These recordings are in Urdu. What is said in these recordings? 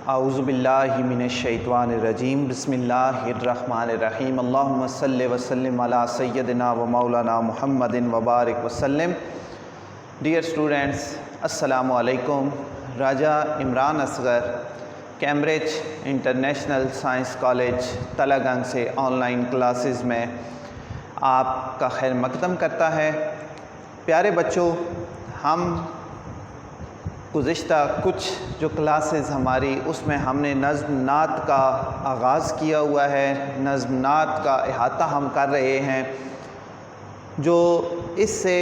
اعوذ باللہ من الشیطان الرجیم بسم اللہ الرحمن الرحیم اللہم صلی وسلم علی سیدنا و مولانا محمد وبارک وسلم۔ ڈیئر اسٹوڈنٹس، السلام علیکم۔ Raja Imran Asghar Cambridge International Science College Talagang سے آن لائن کلاسز میں آپ کا خیر مقدم کرتا ہے۔ پیارے بچوں، ہم گزشتہ کچھ جو کلاسز ہماری اس میں ہم نے نظم نعت کا آغاز کیا ہوا ہے، نظم نعت کا احاطہ ہم کر رہے ہیں۔ جو اس سے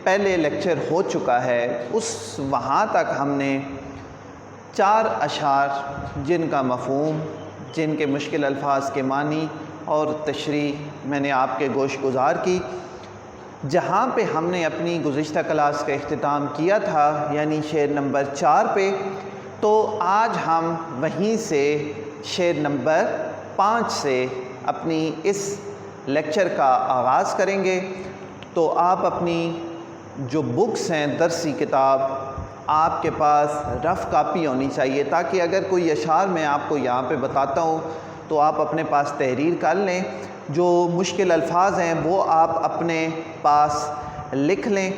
پہلے لیکچر ہو چکا ہے وہاں تک ہم نے 4 اشعار جن کا مفہوم، جن کے مشکل الفاظ کے معنی اور تشریح میں نے آپ کے گوش گزار کی۔ جہاں پہ ہم نے اپنی گزشتہ کلاس کا اختتام کیا تھا، یعنی شعر نمبر 4 پہ، تو آج ہم وہیں سے شعر نمبر 5 سے اپنی اس لیکچر کا آغاز کریں گے۔ تو آپ اپنی جو بکس ہیں، درسی کتاب، آپ کے پاس رف کاپی ہونی چاہیے، تاکہ اگر کوئی اشعار میں آپ کو یہاں پہ بتاتا ہوں تو آپ اپنے پاس تحریر کر لیں۔ جو مشکل الفاظ ہیں وہ آپ اپنے پاس لکھ لیں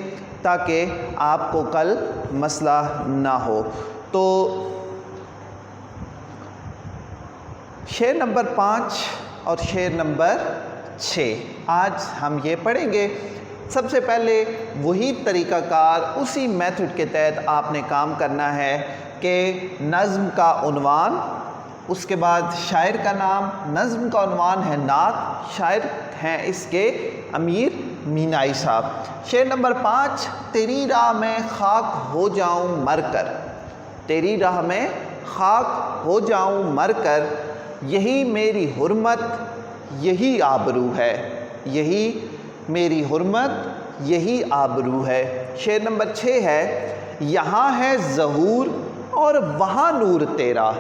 تاکہ آپ کو کل مسئلہ نہ ہو۔ تو شعر نمبر 5 اور شعر نمبر 6 آج ہم یہ پڑھیں گے۔ سب سے پہلے وہی طریقہ کار، اسی میتھڈ کے تحت آپ نے کام کرنا ہے کہ نظم کا عنوان، اس کے بعد شاعر کا نام۔ نظم کا عنوان ہے نعت، شاعر ہیں اس کے امیر مینائی صاحب۔ شعر نمبر 5، تیری راہ میں خاک ہو جاؤں مر کر، تیری راہ میں خاک ہو جاؤں مر کر، یہی میری حرمت یہی آبرو ہے، یہی میری حرمت یہی آبرو ہے۔ شعر نمبر 6 ہے، یہاں ہے ظہور اور وہاں نور تیرا،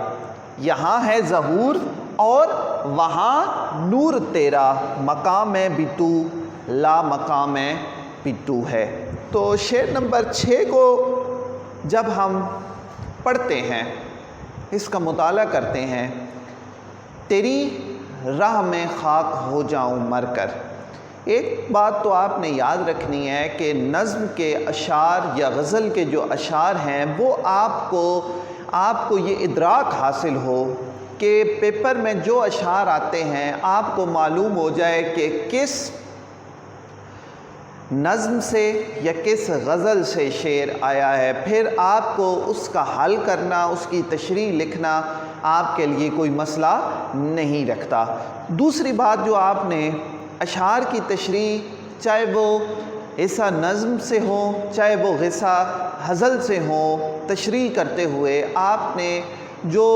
یہاں ہے ظہور اور وہاں نور تیرا، مقام بھی تو لا مقام بھی تو ہے۔ تو شعر نمبر 6 کو جب ہم پڑھتے ہیں، اس کا مطالعہ کرتے ہیں، تیری راہ میں خاک ہو جاؤں مر کر، ایک بات تو آپ نے یاد رکھنی ہے کہ نظم کے اشعار یا غزل کے جو اشعار ہیں وہ آپ کو یہ ادراک حاصل ہو کہ پیپر میں جو اشعار آتے ہیں آپ کو معلوم ہو جائے کہ کس نظم سے یا کس غزل سے شعر آیا ہے، پھر آپ کو اس کا حل کرنا، اس کی تشریح لکھنا آپ کے لیے کوئی مسئلہ نہیں رکھتا۔ دوسری بات جو آپ نے اشعار کی تشریح، چاہے وہ غصہ نظم سے ہو چاہے وہ غصہ غزل سے ہو، تشریح کرتے ہوئے آپ نے جو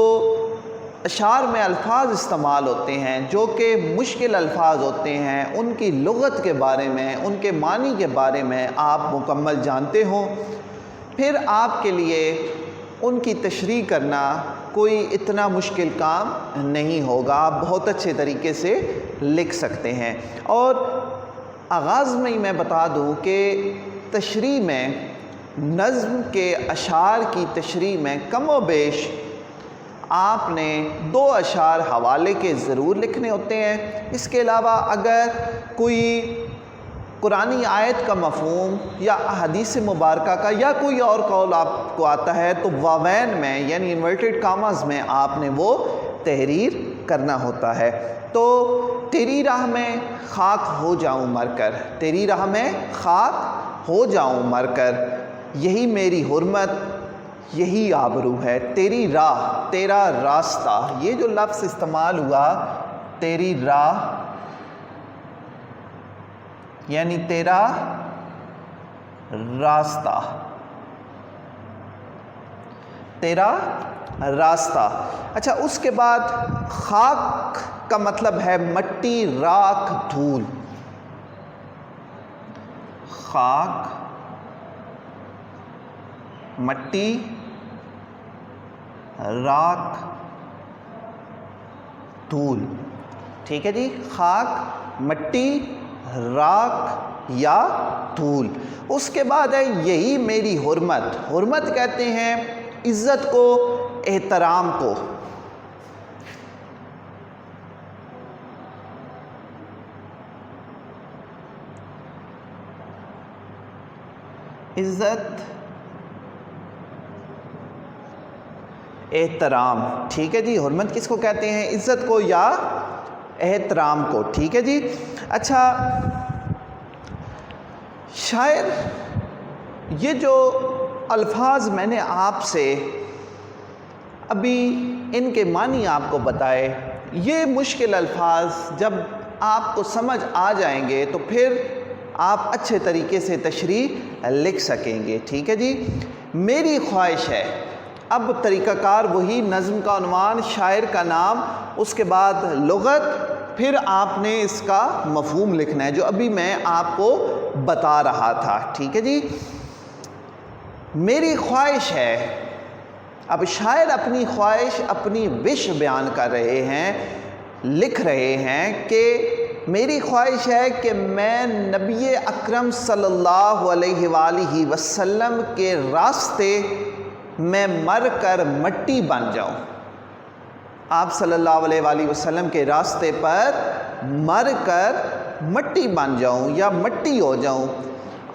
اشعار میں الفاظ استعمال ہوتے ہیں جو کہ مشکل الفاظ ہوتے ہیں، ان کی لغت کے بارے میں، ان کے معنی کے بارے میں آپ مکمل جانتے ہوں، پھر آپ کے لیے ان کی تشریح کرنا کوئی اتنا مشکل کام نہیں ہوگا، آپ بہت اچھے طریقے سے لکھ سکتے ہیں۔ اور آغاز میں ہی میں بتا دوں کہ تشریح میں، نظم کے اشعار کی تشریح میں کم و بیش آپ نے 2 اشعار حوالے کے ضرور لکھنے ہوتے ہیں۔ اس کے علاوہ اگر کوئی قرآنی آیت کا مفہوم یا حدیث مبارکہ کا یا کوئی اور قول آپ کو آتا ہے تو واوین میں یعنی انورٹڈ کاماز میں آپ نے وہ تحریر کرنا ہوتا ہے۔ تو تیری راہ میں خاک ہو جاؤں مر کر، تیری راہ میں خاک ہو جاؤں مر کر، یہی میری حرمت یہی آبرو ہے۔ تیری راہ، تیرا راستہ، یہ جو لفظ استعمال ہوا تیری راہ یعنی تیرا راستہ، تیرا راستہ۔ اچھا، اس کے بعد خاک کا مطلب ہے مٹی، راکھ، دھول۔ خاک، مٹی، راکھ، دھول، ٹھیک ہے جی۔ خاک، مٹی، راکھ یا طول۔ اس کے بعد ہے یہی میری حرمت۔ حرمت کہتے ہیں عزت کو، احترام کو۔ عزت، احترام، ٹھیک ہے جی۔ حرمت کس کو کہتے ہیں؟ عزت کو یا احترام کو، ٹھیک ہے جی۔ اچھا، شاعر یہ جو الفاظ میں نے آپ سے ابھی ان کے معنی آپ کو بتائے، یہ مشکل الفاظ جب آپ کو سمجھ آ جائیں گے تو پھر آپ اچھے طریقے سے تشریح لکھ سکیں گے، ٹھیک ہے جی۔ میری خواہش ہے، اب طریقہ کار وہی، نظم کا عنوان، شاعر کا نام، اس کے بعد لغت، پھر آپ نے اس کا مفہوم لکھنا ہے جو ابھی میں آپ کو بتا رہا تھا، ٹھیک ہے جی۔ میری خواہش ہے، اب شاعر اپنی خواہش، اپنی وش بیان کر رہے ہیں، لکھ رہے ہیں کہ میری خواہش ہے کہ میں نبی اکرم صلی اللہ علیہ وآلہ وسلم کے راستے میں مر کر مٹی بن جاؤں۔ آپ صلی اللہ علیہ وآلہ وسلم کے راستے پر مر کر مٹی بن جاؤں یا مٹی ہو جاؤں،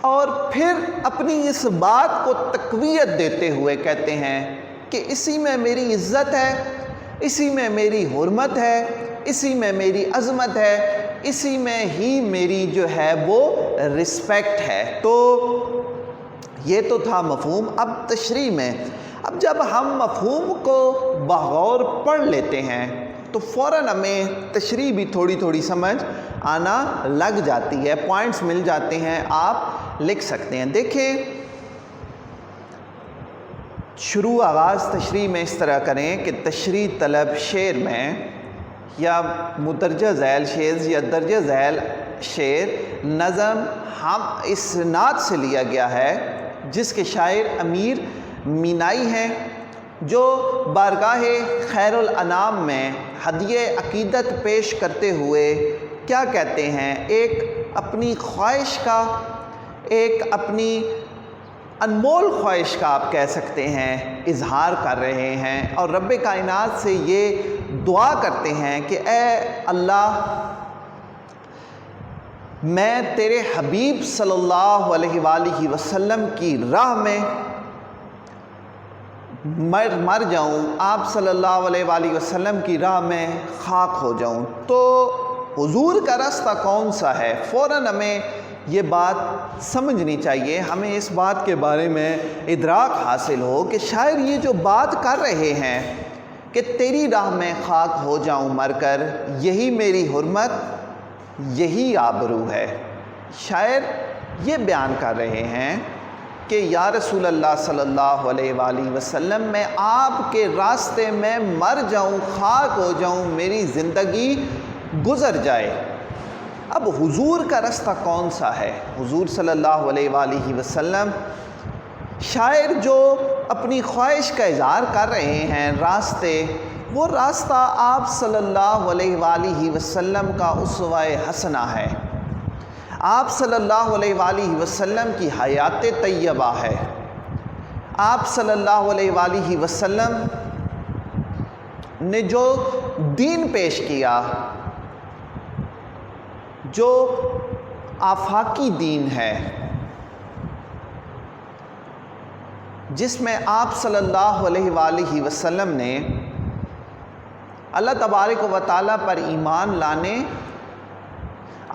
اور پھر اپنی اس بات کو تقویت دیتے ہوئے کہتے ہیں کہ اسی میں میری عزت ہے، اسی میں میری حرمت ہے، اسی میں میری عظمت ہے، اسی میں ہی میری جو ہے وہ رسپیکٹ ہے۔ تو یہ تو تھا مفہوم۔ اب تشریح میں، اب جب ہم مفہوم کو بغور پڑھ لیتے ہیں تو فوراً ہمیں تشریح بھی تھوڑی تھوڑی سمجھ آنا لگ جاتی ہے، پوائنٹس مل جاتے ہیں، آپ لکھ سکتے ہیں۔ دیکھیں، شروع آغاز تشریح میں اس طرح کریں کہ تشریح طلب شعر میں یا مدرجہ ذیل شعر یا درجہ ذیل شعر نظم ہم اس نعت سے لیا گیا ہے جس کے شاعر امیر مینائی ہیں، جو بارگاہ خیر الانام میں ہدیہ عقیدت پیش کرتے ہوئے کیا کہتے ہیں؟ ایک اپنی خواہش کا، ایک اپنی انمول خواہش کا آپ کہہ سکتے ہیں اظہار کر رہے ہیں، اور رب کائنات سے یہ دعا کرتے ہیں کہ اے اللہ، میں تیرے حبیب صلی اللہ علیہ وآلہ وسلم کی راہ میں مر جاؤں، آپ صلی اللہ علیہ وآلہ وسلم کی راہ میں خاک ہو جاؤں۔ تو حضور کا راستہ کون سا ہے؟ فوراً ہمیں یہ بات سمجھنی چاہیے، ہمیں اس بات کے بارے میں ادراک حاصل ہو کہ شاعر یہ جو بات کر رہے ہیں کہ تیری راہ میں خاک ہو جاؤں مر کر، یہی میری حرمت، یہی آبرو ہے۔ شاعر یہ بیان کر رہے ہیں کہ یا رسول اللہ صلی اللہ علیہ وآلہ وسلم، میں آپ کے راستے میں مر جاؤں، خاک ہو جاؤں، میری زندگی گزر جائے۔ اب حضور کا راستہ کون سا ہے؟ حضور صلی اللہ علیہ وآلہ وسلم، شاعر جو اپنی خواہش کا اظہار کر رہے ہیں راستے، وہ راستہ آپ صلی اللہ علیہ وآلہ وسلم کا اسوہ حسنہ ہے، آپ صلی اللہ علیہ وآلہ وسلم کی حیات طیبہ ہے، آپ صلی اللہ علیہ وآلہ وسلم نے جو دین پیش کیا، جو آفاقی دین ہے، جس میں آپ صلی اللہ علیہ وآلہ وسلم نے اللہ تبارک و تعالیٰ پر ایمان لانے،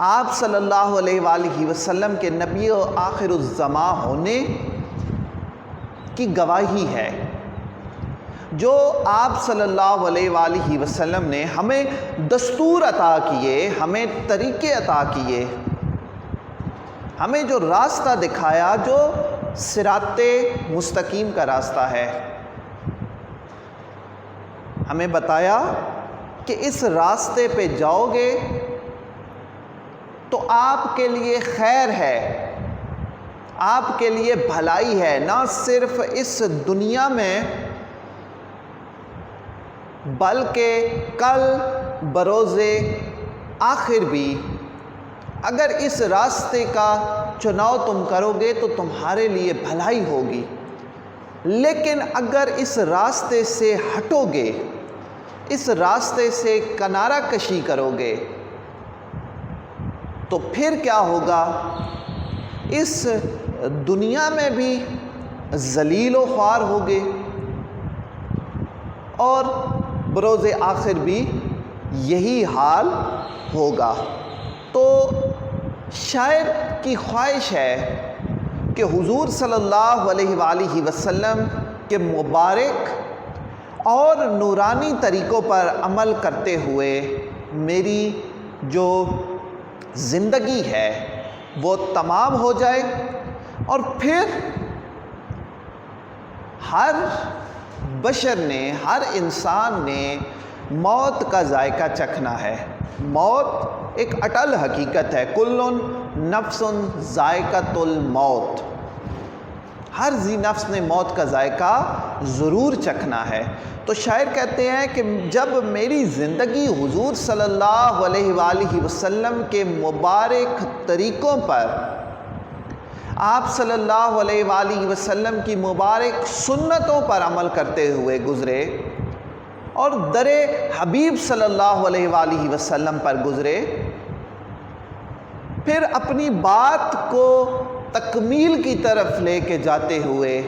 آپ صلی اللہ علیہ وآلہ وسلم کے نبی و آخر الزماں ہونے کی گواہی ہے، جو آپ صلی اللہ علیہ وآلہ وسلم نے ہمیں دستور عطا کیے، ہمیں طریقے عطا کیے، ہمیں جو راستہ دکھایا، جو صراط مستقیم کا راستہ ہے، ہمیں بتایا کہ اس راستے پہ جاؤ گے تو آپ کے لیے خیر ہے، آپ کے لیے بھلائی ہے، نہ صرف اس دنیا میں بلکہ کل بروز آخر بھی اگر اس راستے کا چناؤ تم کرو گے تو تمہارے لیے بھلائی ہوگی، لیکن اگر اس راستے سے ہٹو گے، اس راستے سے کنارہ کشی کرو گے تو پھر کیا ہوگا؟ اس دنیا میں بھی ذلیل و خوار ہوگے اور بروز آخر بھی یہی حال ہوگا۔ تو شاعر کی خواہش ہے کہ حضور صلی اللہ علیہ وآلہ وسلم کے مبارک اور نورانی طریقوں پر عمل کرتے ہوئے میری جو زندگی ہے وہ تمام ہو جائے، اور پھر ہر بشر نے، ہر انسان نے موت کا ذائقہ چکھنا ہے۔ موت ایک اٹل حقیقت ہے، کل نفس ذائقۃ الموت، ہر ذی نفس نے موت کا ذائقہ ضرور چکھنا ہے۔ تو شاعر کہتے ہیں کہ جب میری زندگی حضور صلی اللہ علیہ وآلہ وسلم کے مبارک طریقوں پر، آپ صلی اللہ علیہ وآلہ وسلم کی مبارک سنتوں پر عمل کرتے ہوئے گزرے اور در حبیب صلی اللہ علیہ وآلہ وسلم پر گزرے، پھر اپنی بات کو تکمیل کی طرف لے کے جاتے ہوئے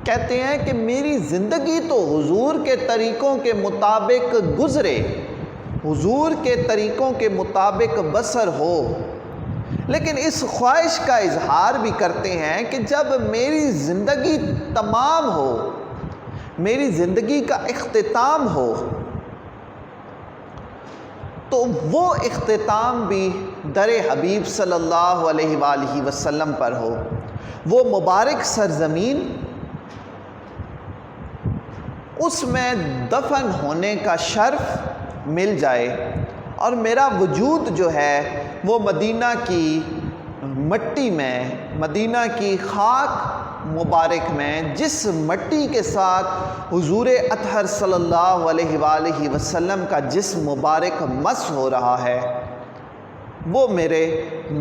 کہتے ہیں کہ میری زندگی تو حضور کے طریقوں کے مطابق گزرے، حضور کے طریقوں کے مطابق بسر ہو، لیکن اس خواہش کا اظہار بھی کرتے ہیں کہ جب میری زندگی تمام ہو، میری زندگی کا اختتام ہو، تو وہ اختتام بھی در حبیب صلی اللہ علیہ وآلہ وسلم پر ہو، وہ مبارک سرزمین، اس میں دفن ہونے کا شرف مل جائے، اور میرا وجود جو ہے وہ مدینہ کی مٹی میں، مدینہ کی خاک مبارک میں، جس مٹی کے ساتھ حضور اطہر صلی اللہ علیہ وآلہ وسلم کا جسم مبارک مس ہو رہا ہے، وہ میرے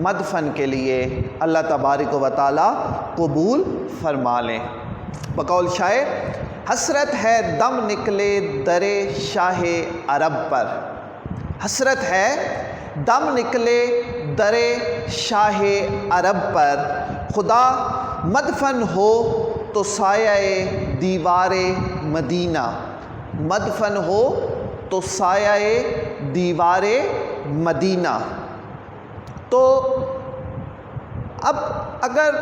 مدفن کے لیے اللہ تبارک و تعالی قبول فرما لیں۔ بقول شاعر، حسرت ہے دم نکلے در شاہ عرب پر، حسرت ہے دم نکلے در شاہ عرب پر، خدا مدفن ہو تو سایہ دیوار مدینہ، مدفن ہو تو سایہ دیوار مدینہ۔ تو اب اگر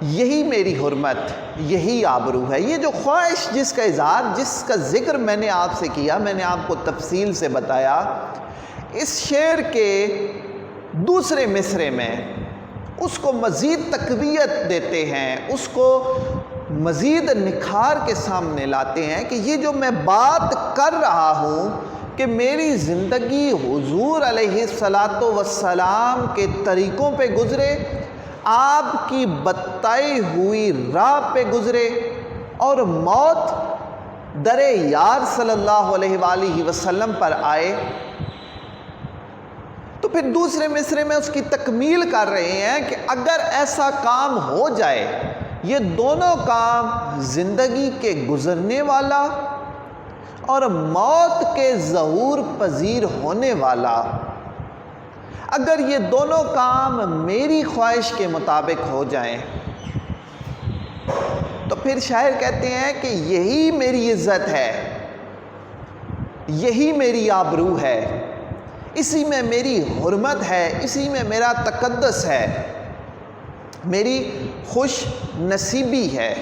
یہی میری حرمت، یہی آبرو ہے، یہ جو خواہش جس کا اظہار، جس کا ذکر میں نے آپ سے کیا، میں نے آپ کو تفصیل سے بتایا، اس شعر کے دوسرے مصرعے میں اس کو مزید تقویت دیتے ہیں، اس کو مزید نکھار کے سامنے لاتے ہیں کہ یہ جو میں بات کر رہا ہوں کہ میری زندگی حضور علیہ الصلاۃ والسلام کے طریقوں پہ گزرے، آپ کی بتائی ہوئی راہ پہ گزرے، اور موت در یار صلی اللہ علیہ وآلہ وسلم پر آئے، تو پھر دوسرے مصرعے میں اس کی تکمیل کر رہے ہیں کہ اگر ایسا کام ہو جائے، یہ دونوں کام، زندگی کے گزرنے والا اور موت کے ظہور پذیر ہونے والا، اگر یہ دونوں کام میری خواہش کے مطابق ہو جائیں تو پھر شاعر کہتے ہیں کہ یہی میری عزت ہے، یہی میری آبرو ہے، اسی میں میری حرمت ہے، اسی میں میرا تقدس ہے، میری خوش نصیبی ہے۔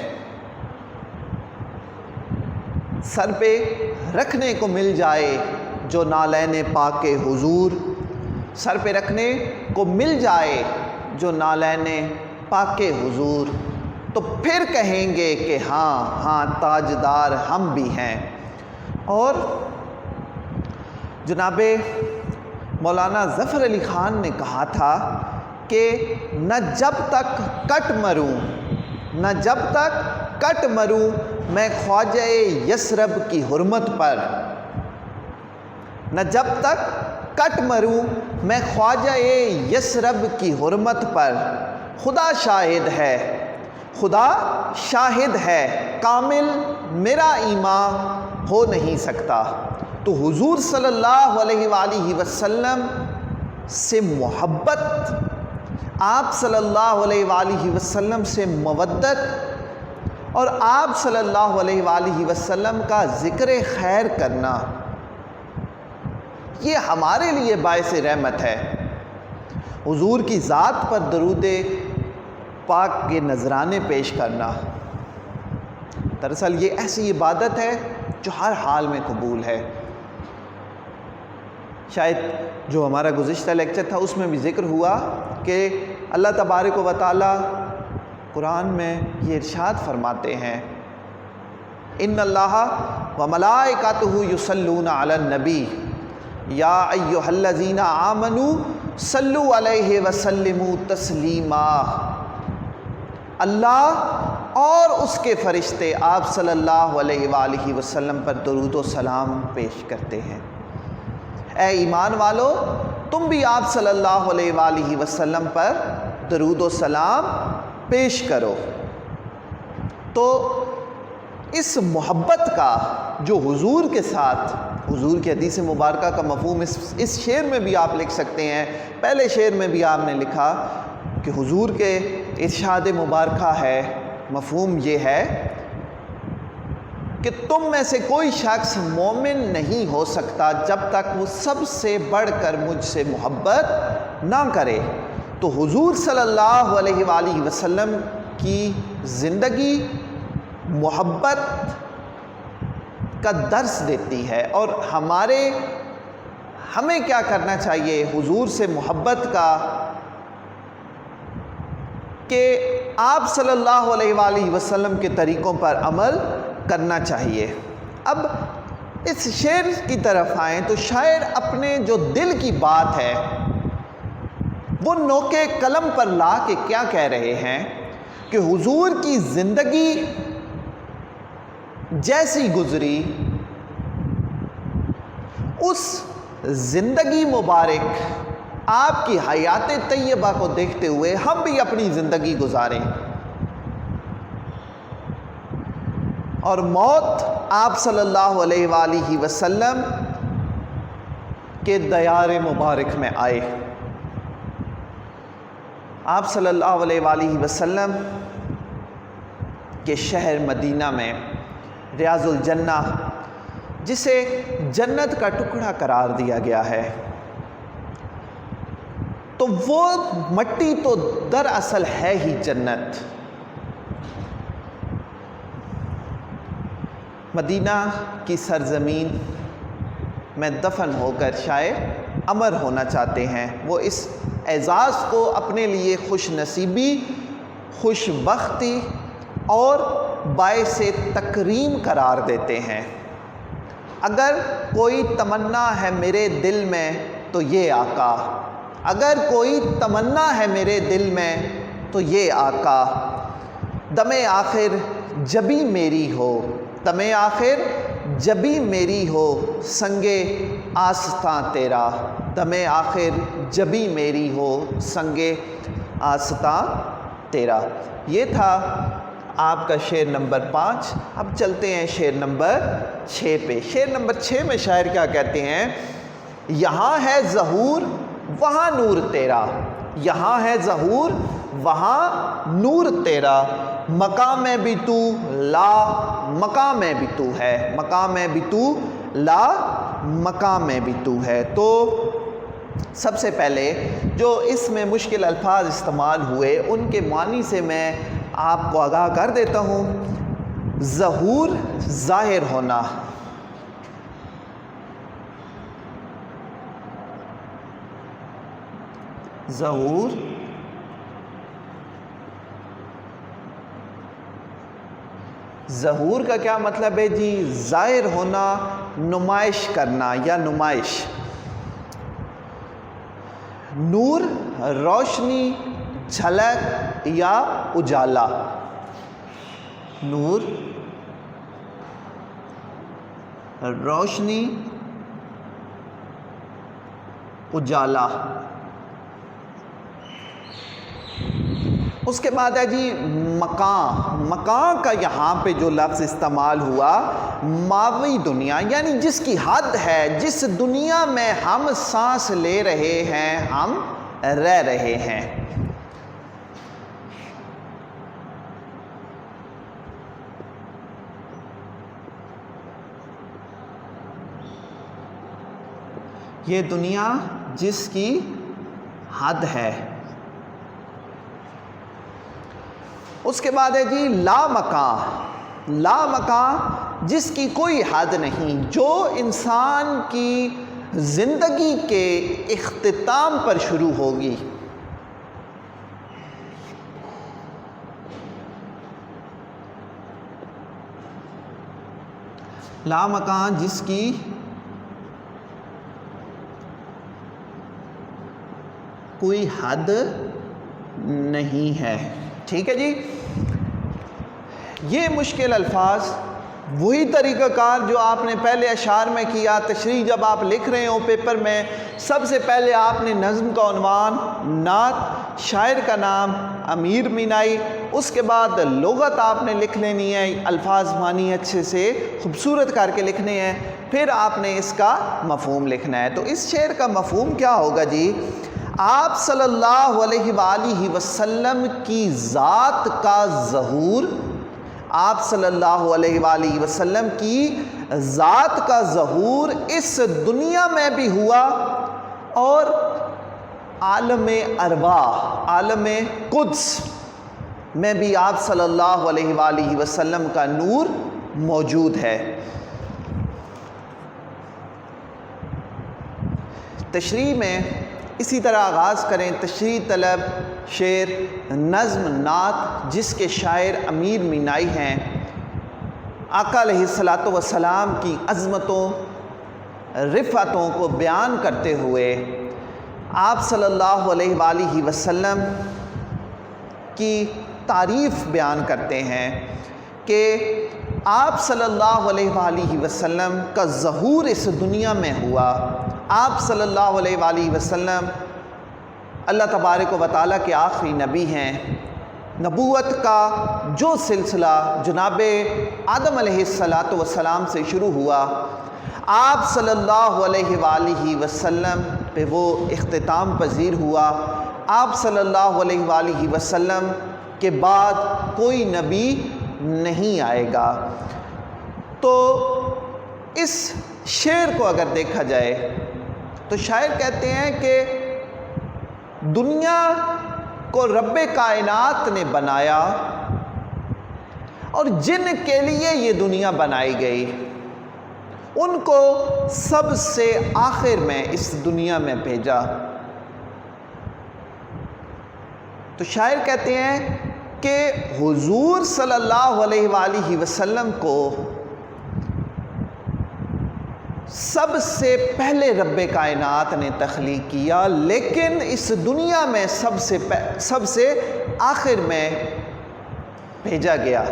سر پہ رکھنے کو مل جائے جو نالین پاک حضور، سر پہ رکھنے کو مل جائے جو نالین پاک حضور، تو پھر کہیں گے کہ ہاں ہاں تاجدار ہم بھی ہیں۔ اور جناب مولانا ظفر علی خان نے کہا تھا کہ نہ جب تک کٹ مروں، نہ جب تک کٹ مروں میں خواجہ یثرب کی حرمت پر، نہ جب تک کٹ مروں میں خواجہ یثرب کی حرمت پر خدا شاہد ہے، خدا شاہد ہے، کامل میرا ایمان ہو نہیں سکتا۔ تو حضور صلی اللہ علیہ وآلہ وسلم سے محبت، آپ صلی اللہ علیہ وآلہ وسلم سے مودت اور آپ صلی اللہ علیہ وآلہ وسلم کا ذکر خیر کرنا، یہ ہمارے لیے باعث رحمت ہے۔ حضور کی ذات پر درود پاک کے نذرانے پیش کرنا، دراصل یہ ایسی عبادت ہے جو ہر حال میں قبول ہے۔ شاید جو ہمارا گزشتہ لیکچر تھا اس میں بھی ذکر ہوا کہ اللہ تبارک و تعالی قرآن میں یہ ارشاد فرماتے ہیں، ان اللہ و ملائکتہ یصلون علی النبی یا ایھا الذین آمنوا صلوا علیہ وسلموا تسلیما۔ اللہ اور اس کے فرشتے آپ صلی اللہ علیہ وآلہ وسلم پر درود و سلام پیش کرتے ہیں۔ اے ایمان والو، تم بھی آپ صلی اللہ علیہ وآلہ وسلم پر درود و سلام پیش کرو۔ تو اس محبت کا جو حضور کے ساتھ، حضور کی حدیث مبارکہ کا مفہوم اس شعر میں بھی آپ لکھ سکتے ہیں۔ پہلے شعر میں بھی آپ نے لکھا کہ حضور کے ارشاد مبارکہ ہے، مفہوم یہ ہے کہ تم میں سے کوئی شخص مومن نہیں ہو سکتا جب تک وہ سب سے بڑھ کر مجھ سے محبت نہ کرے۔ تو حضور صلی اللہ علیہ وآلہ وسلم کی زندگی محبت کا درس دیتی ہے، اور ہمیں کیا کرنا چاہیے حضور سے محبت کا، کہ آپ صلی اللہ علیہ وآلہ وسلم کے طریقوں پر عمل کرنا چاہیے۔ اب اس شعر کی طرف آئیں تو شاعر اپنے جو دل کی بات ہے وہ نوکے قلم پر لا کے کیا کہہ رہے ہیں کہ حضور کی زندگی جیسی گزری، اس زندگی مبارک آپ کی حیات طیبہ کو دیکھتے ہوئے ہم بھی اپنی زندگی گزاریں، اور موت آپ صلی اللہ علیہ وآلہ وسلم کے دیار مبارک میں آئے۔ آپ صلی اللہ علیہ وآلہ وسلم کے شہر مدینہ میں ریاض الجنہ، جسے جنت کا ٹکڑا قرار دیا گیا ہے، تو وہ مٹی تو دراصل ہے ہی جنت۔ مدینہ کی سرزمین میں دفن ہو کر شاعر امر ہونا چاہتے ہیں، وہ اس اعزاز کو اپنے لیے خوش نصیبی، خوش بختی اور باعث تکریم قرار دیتے ہیں۔ اگر کوئی تمنا ہے میرے دل میں تو یہ آقا، اگر کوئی تمنا ہے میرے دل میں تو یہ آقا، دم آخر جبی میری ہو، دم آخر جبی میری ہو سنگے آستاں تیرا، دم آخر جبی میری ہو سنگے آستاں تیرا۔ یہ تھا آپ کا شعر نمبر 5۔ اب چلتے ہیں شعر نمبر 6 پہ۔ شعر نمبر 6 میں شاعر کیا کہتے ہیں، یہاں ہے ظہور وہاں نور تیرا، یہاں ہے ظہور وہاں نور تیرا، مقام میں بھی تو لا مقام میں بھی تو ہے، مقام میں بھی تو لا مقام میں بھی تو ہے۔ تو سب سے پہلے جو اس میں مشکل الفاظ استعمال ہوئے ان کے معنی سے میں آپ کو آگاہ کر دیتا ہوں۔ ظہور ظاہر ہونا، ظہور ظہور کا کیا مطلب ہے جی؟ ظاہر ہونا، نمائش کرنا یا نمائش۔ نور روشنی، جھلک یا اجالا، نور روشنی اجالا۔ اس کے بعد ہے جی مکان۔ مکان کا یہاں پہ جو لفظ استعمال ہوا ماوی دنیا، یعنی جس کی حد ہے، جس دنیا میں ہم سانس لے رہے ہیں، ہم رہ رہے ہیں۔ یہ دنیا جس کی حد ہے۔ اس کے بعد ہے جی لا مکان۔ لا مکان جس کی کوئی حد نہیں، جو انسان کی زندگی کے اختتام پر شروع ہوگی۔ لا مکان جس کی کوئی حد نہیں ہے۔ ٹھیک ہے جی، یہ مشکل الفاظ، وہی طریقہ کار جو آپ نے پہلے اشعار میں کیا۔ تشریح جب آپ لکھ رہے ہو پیپر میں، سب سے پہلے آپ نے نظم کا عنوان، نعت، شاعر کا نام، امیر مینائی، اس کے بعد لغت آپ نے لکھ لینی ہے، الفاظ معنی اچھے سے خوبصورت کر کے لکھنے ہیں، پھر آپ نے اس کا مفہوم لکھنا ہے۔ تو اس شعر کا مفہوم کیا ہوگا جی؟ آپ صلی اللہ علیہ وآلہ وسلم کی ذات کا ظہور، آپ صلی اللہ علیہ وآلہ وسلم کی ذات کا ظہور اس دنیا میں بھی ہوا، اور عالم ارواح، عالم قدس میں بھی آپ صلی اللہ علیہ وآلہ وسلم کا نور موجود ہے۔ تشریح میں اسی طرح آغاز کریں۔ تشریح طلب شعر، نظم، نعت جس کے شاعر امیر مینائی ہیں، آقا علیہ الصلاۃ والسلام کی عظمتوں، رفعتوں کو بیان کرتے ہوئے آپ صلی اللہ علیہ وآلہ وسلم کی تعریف بیان کرتے ہیں کہ آپ صلی اللہ علیہ وآلہ وسلم کا ظہور اس دنیا میں ہوا۔ آپ صلی اللہ علیہ وآلہ وسلم اللہ تبارک و تعالیٰ کے آخری نبی ہیں۔ نبوت کا جو سلسلہ جناب آدم علیہ السلام سے شروع ہوا، آپ صلی اللہ علیہ وآلہ وسلم پہ وہ اختتام پذیر ہوا۔ آپ صلی اللہ علیہ وآلہ وسلم کے بعد کوئی نبی نہیں آئے گا۔ تو اس شعر کو اگر دیکھا جائے تو شاعر کہتے ہیں کہ دنیا کو رب کائنات نے بنایا، اور جن کے لیے یہ دنیا بنائی گئی ان کو سب سے آخر میں اس دنیا میں بھیجا۔ تو شاعر کہتے ہیں کہ حضور صلی اللہ علیہ وآلہ وسلم کو سب سے پہلے رب کائنات نے تخلیق کیا، لیکن اس دنیا میں سب سے آخر میں بھیجا گیا۔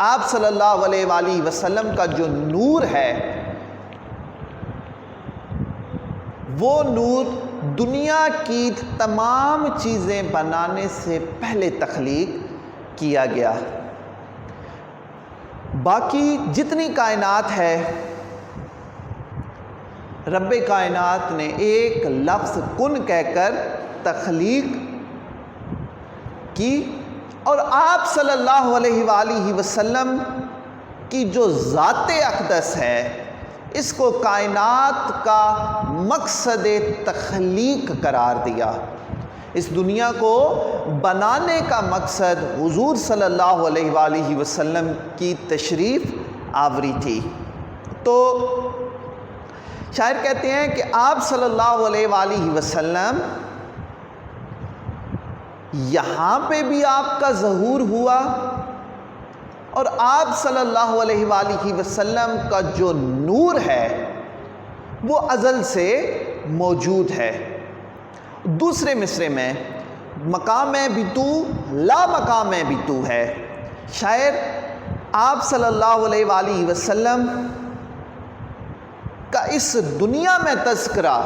آپ صلی اللہ علیہ وآلہ وسلم کا جو نور ہے، وہ نور دنیا کی تمام چیزیں بنانے سے پہلے تخلیق کیا گیا۔ باقی جتنی کائنات ہے، رب کائنات نے ایک لفظ کن کہہ کر تخلیق کی، اور آپ صلی اللہ علیہ وآلہ وسلم کی جو ذات اقدس ہے، اس کو کائنات کا مقصد تخلیق قرار دیا۔ اس دنیا کو بنانے کا مقصد حضور صلی اللہ علیہ وآلہ وسلم کی تشریف آوری تھی۔ تو شاعر کہتے ہیں کہ آپ صلی اللہ علیہ وآلہ وسلم یہاں پہ بھی آپ کا ظہور ہوا، اور آپ صلی اللہ علیہ وآلہ وسلم کا جو نور ہے وہ ازل سے موجود ہے۔ دوسرے مصرے میں مقام بھی تو، لا مقام بھی تو ہے۔ شاعر آپ صلی اللہ علیہ وآلہ وسلم کا اس دنیا میں تذکرہ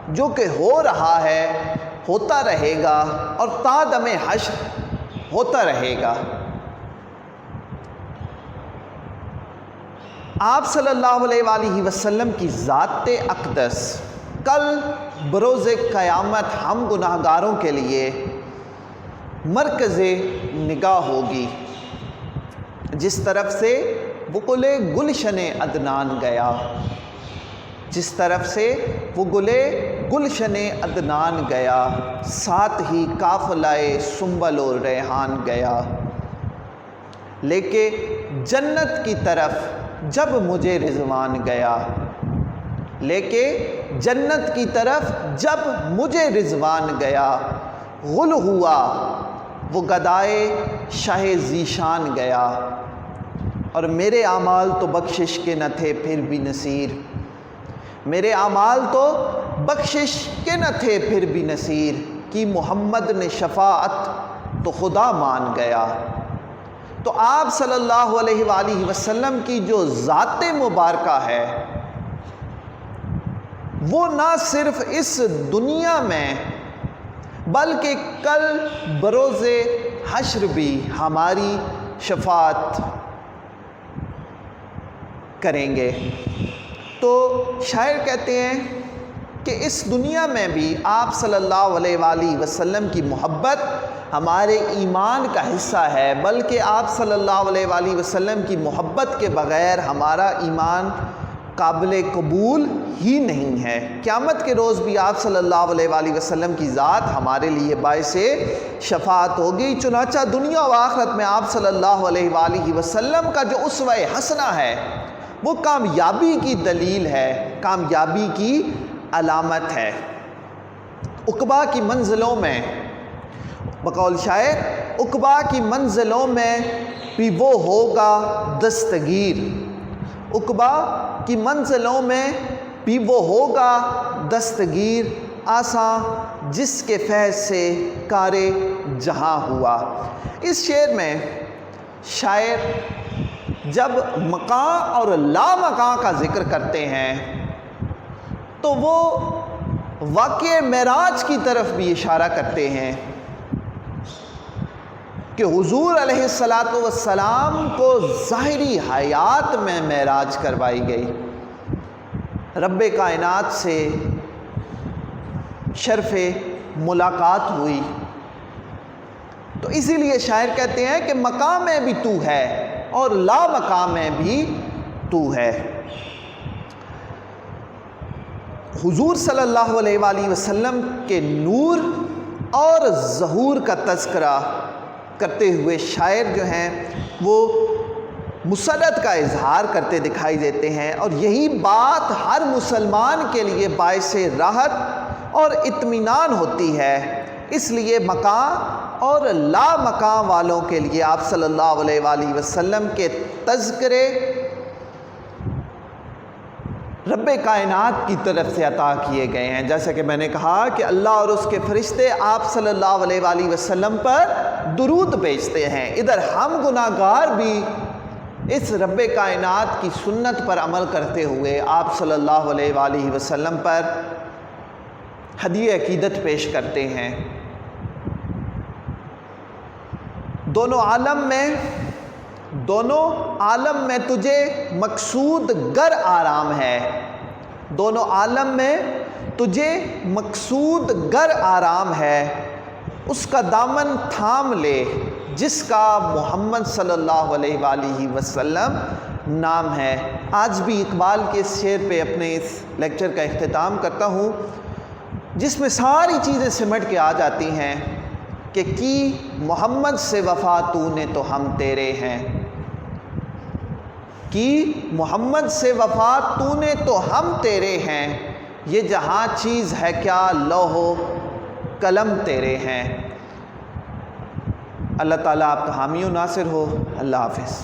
جو کہ ہو رہا ہے، ہوتا رہے گا اور تا دم حشر ہوتا رہے گا۔ آپ صلی اللہ علیہ وآلہ وسلم کی ذات اقدس کل بروز قیامت ہم گناہگاروں کے لیے مرکز نگاہ ہوگی، جس طرف سے وہ گلے گلشن عدنان گیا، جس طرف سے وہ گلے گلشن عدنان گیا، ساتھ ہی قافلہ سنبل و ریحان گیا، لے کے جنت کی طرف جب مجھے رضوان گیا، لے کے جنت کی طرف جب مجھے رضوان گیا، غل ہوا وہ گدائے شاہ ذیشان گیا، اور میرے اعمال تو بخشش کے نہ تھے پھر بھی نصیر، میرے اعمال تو بخشش کے نہ تھے پھر بھی نصیر، کی محمد نے شفاعت تو خدا مان گیا۔ تو آپ صلی اللہ علیہ وآلہ وسلم کی جو ذات مبارکہ ہے وہ نہ صرف اس دنیا میں بلکہ کل بروز حشر بھی ہماری شفاعت کریں گے۔ تو شاعر کہتے ہیں کہ اس دنیا میں بھی آپ صلی اللہ علیہ وآلہ وسلم کی محبت ہمارے ایمان کا حصہ ہے، بلکہ آپ صلی اللہ علیہ وآلہ وسلم کی محبت کے بغیر ہمارا ایمان قابل قبول ہی نہیں ہے۔ قیامت کے روز بھی آپ صلی اللہ علیہ وآلہ وسلم کی ذات ہمارے لیے باعث شفاعت ہوگی۔ چنانچہ دنیا و آخرت میں آپ صلی اللہ علیہ وآلہ وسلم کا جو اسوہ حسنہ ہے وہ کامیابی کی دلیل ہے، کامیابی کی علامت ہے۔ عقبیٰ کی منزلوں میں، بقول شاعر، عقبیٰ کی منزلوں میں بھی وہ ہوگا دستگیر، عقبیٰ کی منزلوں میں بھی وہ ہوگا دستگیر، آساں جس کے فیض سے کار جہاں ہوا۔ اس شعر میں شاعر جب مقام اور لا مقام کا ذکر کرتے ہیں تو وہ واقعہ معراج کی طرف بھی اشارہ کرتے ہیں کہ حضور علیہ السلام کو ظاہری حیات میں معراج کروائی گئی، رب کائنات سے شرف ملاقات ہوئی۔ تو اسی لیے شاعر کہتے ہیں کہ مقام میں بھی تو ہے اور لا مقام میں بھی تو ہے۔ حضور صلی اللہ علیہ وآلہ وسلم کے نور اور ظہور کا تذکرہ کرتے ہوئے شاعر جو ہیں وہ مسرت کا اظہار کرتے دکھائی دیتے ہیں، اور یہی بات ہر مسلمان کے لیے باعث راحت اور اطمینان ہوتی ہے۔ اس لیے مقام اور لا مقام والوں کے لیے آپ صلی اللہ علیہ وآلہ وسلم کے تذکرے رب کائنات کی طرف سے عطا کیے گئے ہیں۔ جیسا کہ میں نے کہا کہ اللہ اور اس کے فرشتے آپ صلی اللہ علیہ وآلہ وسلم پر درود بھیجتے ہیں، ادھر ہم گناہگار بھی اس رب کائنات کی سنت پر عمل کرتے ہوئے آپ صلی اللہ علیہ وآلہ وسلم پر ہدیہ عقیدت پیش کرتے ہیں۔ دونوں عالم میں تجھے مقصود گر آرام ہے، دونوں عالم میں تجھے مقصود گر آرام ہے، اس کا دامن تھام لے جس کا محمد صلی اللہ علیہ وآلہ وسلم نام ہے۔ آج بھی اقبال کے اس شعر پہ اپنے اس لیکچر کا اختتام کرتا ہوں، جس میں ساری چیزیں سمٹ کے آ جاتی ہیں کہ کی محمد سے وفا تو نے تو ہم تیرے ہیں، کی محمد سے وفا تو نے تو ہم تیرے ہیں، یہ جہاں چیز ہے کیا لوح و قلم تیرے ہیں۔ اللہ تعالیٰ آپ کا حامی و ناصر ہو۔ اللہ حافظ۔